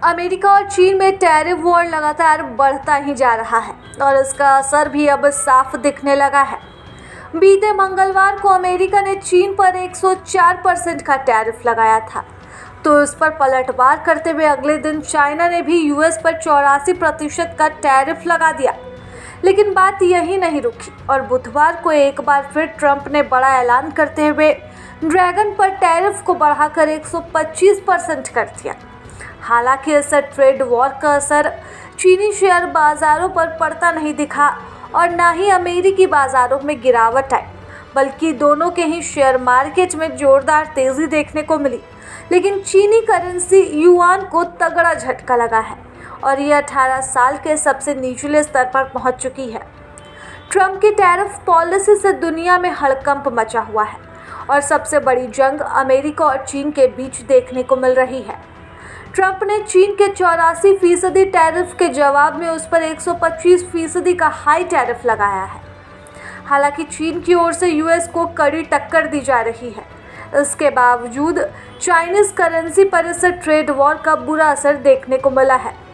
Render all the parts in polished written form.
America और चीन में टैरिफ वॉर लगातार बढ़ता ही जा रहा है और इसका असर भी अब साफ दिखने लगा है। बीते मंगलवार को अमेरिका ने चीन पर 104% का टैरिफ लगाया था, तो इस पर पलटवार करते हुए अगले दिन चाइना ने भी यूएस पर 84% का टैरिफ लगा दिया। लेकिन बात यही नहीं रुकी और बुधवार को एक बार फिर ट्रंप ने बड़ा ऐलान करते हुए ड्रैगन पर टैरिफ को बढ़ाकर 125% कर दिया। हालांकि इस ट्रेड वॉर का असर चीनी शेयर बाजारों पर पड़ता नहीं दिखा और ना ही अमेरिकी बाजारों में गिरावट आई, बल्कि दोनों के ही शेयर मार्केट में जोरदार तेजी देखने को मिली। लेकिन चीनी करेंसी युआन को तगड़ा झटका लगा है और ये 18 साल के सबसे निचले स्तर पर पहुंच चुकी है। ट्रंप की टैरिफ पॉलिसी से दुनिया में हड़कंप मचा हुआ है और सबसे बड़ी जंग अमेरिका और चीन के बीच देखने को मिल रही है। ट्रंप ने चीन के 84% टैरिफ के जवाब में उस पर 125% का हाई टैरिफ लगाया है। हालांकि चीन की ओर से यूएस को कड़ी टक्कर दी जा रही है। इसके बावजूद चाइनीज करेंसी पर इस ट्रेड वॉर का बुरा असर देखने को मिला है।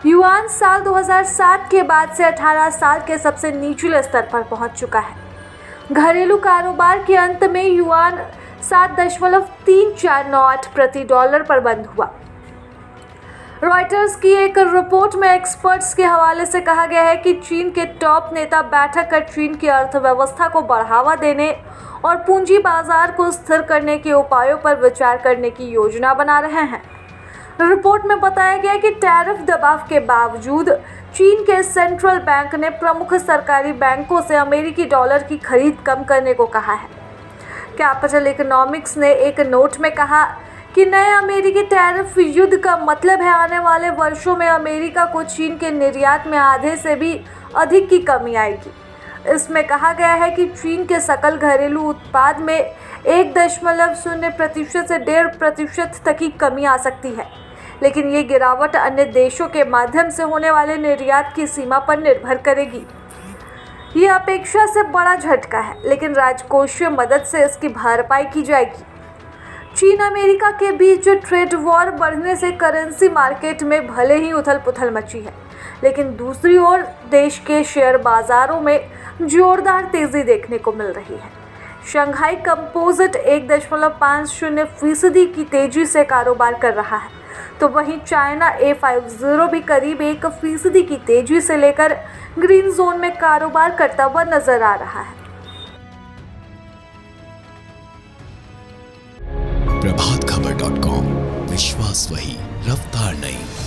युआन साल 2007 के बाद से 18 साल के सबसे निचले स्तर पर पहुंच चुका है। घरेलू कारोबार के अंत में युआन 7.3498 प्रति डॉलर पर बंद हुआ। रॉयटर्स की एक रिपोर्ट में एक्सपर्ट्स के हवाले से कहा गया है कि चीन के टॉप नेता बैठक कर चीन की अर्थव्यवस्था को बढ़ावा देने और पूंजी बाजार को स्थिर करने के उपायों पर विचार करने की योजना बना रहे हैं। रिपोर्ट में बताया गया कि टैरिफ दबाव के बावजूद चीन के सेंट्रल बैंक ने प्रमुख सरकारी बैंकों से अमेरिकी डॉलर की खरीद कम करने को कहा है। कैपिटल इकोनॉमिक्स ने एक नोट में कहा कि नए अमेरिकी टैरिफ युद्ध का मतलब है आने वाले वर्षों में अमेरिका को चीन के निर्यात में आधे से भी अधिक की कमी आएगी। इसमें कहा गया है कि चीन के सकल घरेलू उत्पाद में 1.0% से 1.5% तक की कमी आ सकती है, लेकिन ये गिरावट अन्य देशों के माध्यम से होने वाले निर्यात की सीमा पर निर्भर करेगी। ये अपेक्षा से बड़ा झटका है, लेकिन राजकोषीय मदद से इसकी भरपाई की जाएगी। चीन अमेरिका के बीच ट्रेड वॉर बढ़ने से करेंसी मार्केट में भले ही उथल पुथल मची है, लेकिन दूसरी ओर देश के शेयर बाजारों में जोरदार तेजी देखने को मिल रही है। शंघाई कंपोजिट 1.50% की तेजी से कारोबार कर रहा है, तो वहीं चाइना A50 भी करीब 1% की तेजी से लेकर ग्रीन जोन में कारोबार करता हुआ नजर आ रहा है। प्रभातखबर.com, विश्वास वही, रफ्तार नहीं।